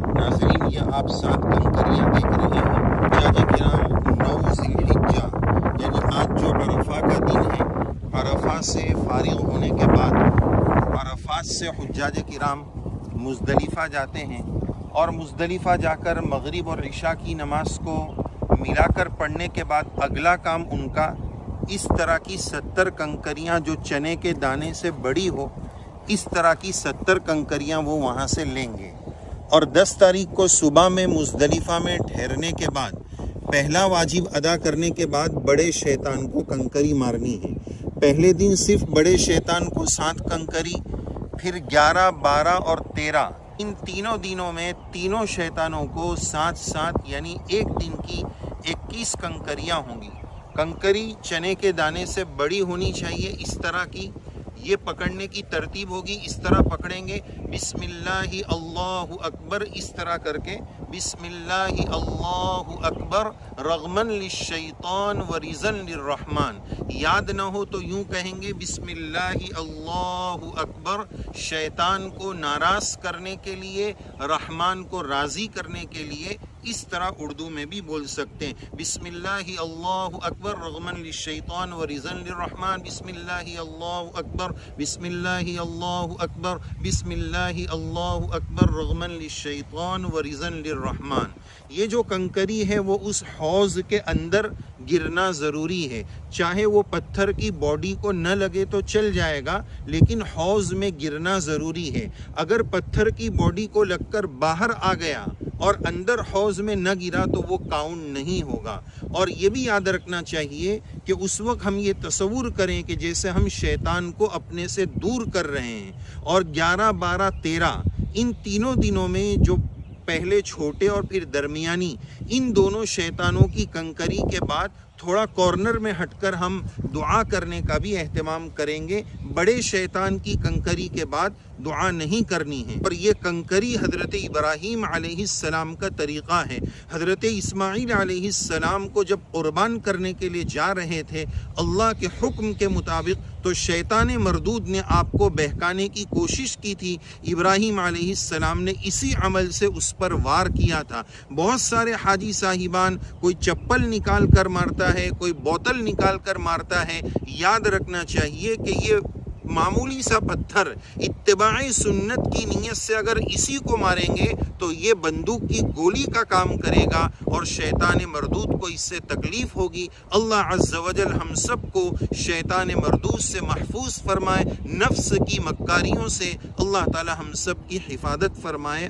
ناظرین، یہ آپ 7 کنکریاں دیکھ رہے ہیں حجاج کرام 9 ذی الحجہ یعنی آج جو عرفہ کا دن ہے، عرفہ سے فارغ ہونے کے بعد عرفات سے حجاج کرام مزدلفہ جاتے ہیں اور مزدلفہ جا کر مغرب اور عشاء کی نماز کو ملا کر پڑھنے کے بعد اگلا کام ان کا اس طرح کی 70 کنکریاں جو چنے کے دانے سے بڑی ہو، اس طرح کی 70 کنکریاں وہ وہاں سے لیں گے، اور 10 تاریخ کو صبح میں مزدلفہ میں ٹھہرنے کے بعد پہلا واجب ادا کرنے کے بعد بڑے شیطان کو کنکری مارنی ہے۔ پہلے دن صرف بڑے شیطان کو 7 کنکری، پھر 11، 12 اور 13، ان تینوں دنوں میں تینوں شیطانوں کو 7 یعنی ایک دن کی 21 کنکریاں ہوں گی۔ کنکری چنے کے دانے سے بڑی ہونی چاہیے، اس طرح کی۔ یہ پکڑنے کی ترتیب ہوگی، اس طرح پکڑیں گے، بسم اللہ اللہ اکبر، اس طرح کر کے بسم اللہ اللہ اکبر رغمن للشیطان ورزن للرحمن۔ یاد نہ ہو تو یوں کہیں گے بسم اللہ اللہ اکبر، شیطان کو ناراض کرنے کے لیے، رحمان کو راضی کرنے کے لیے۔ اس طرح اردو میں بھی بول سکتے ہیں، بسم اللہ اللہ اکبر رغمن للشیطان ورزن للرحمن، بسم اللہ اللہ اکبر، بسم اللہ اللہ اکبر، بسم اللہ اللہ اکبر رغمن للشیطان ورزن للرحمن۔ یہ جو کنکری ہے وہ اس حوض کے اندر گرنا ضروری ہے، چاہے وہ پتھر کی باڈی کو نہ لگے تو چل جائے گا، لیکن حوض میں گرنا ضروری ہے۔ اگر پتھر کی باڈی کو لگ کر باہر آ گیا اور اندر حوض میں نہ گرا تو وہ کاؤنٹ نہیں ہوگا۔ اور یہ بھی یاد رکھنا چاہیے کہ اس وقت ہم یہ تصور کریں کہ جیسے ہم شیطان کو اپنے سے دور کر رہے ہیں، اور 11، 12، 13 ان تینوں دنوں میں جو پہلے چھوٹے اور پھر درمیانی ان دونوں شیطانوں کی کنکری کے بعد تھوڑا کارنر میں ہٹ کر ہم دعا کرنے کا بھی اہتمام کریں گے۔ بڑے شیطان کی کنکری کے بعد دعا نہیں کرنی ہے۔ اور یہ کنکری حضرت ابراہیم علیہ السلام کا طریقہ ہے۔ حضرت اسماعیل علیہ السلام کو جب قربان کرنے کے لیے جا رہے تھے اللہ کے حکم کے مطابق، تو شیطان مردود نے آپ کو بہکانے کی کوشش کی تھی۔ ابراہیم علیہ السلام نے اسی عمل سے اس پر وار کیا تھا۔ بہت سارے حاجی صاحبان کوئی چپل نکال کر مارتا ہے، کوئی بوتل نکال کر مارتا ہے۔ یاد رکھنا چاہیے کہ یہ معمولی سا پتھر اتباع سنت کی نیت سے اگر اسی کو ماریں گے تو یہ بندوق کی گولی کا کام کرے گا اور شیطان مردود کو اس سے تکلیف ہوگی۔ اللہ عز و جل ہم سب کو شیطان مردود سے محفوظ فرمائے، نفس کی مکاریوں سے اللہ تعالی ہم سب کی حفاظت فرمائے۔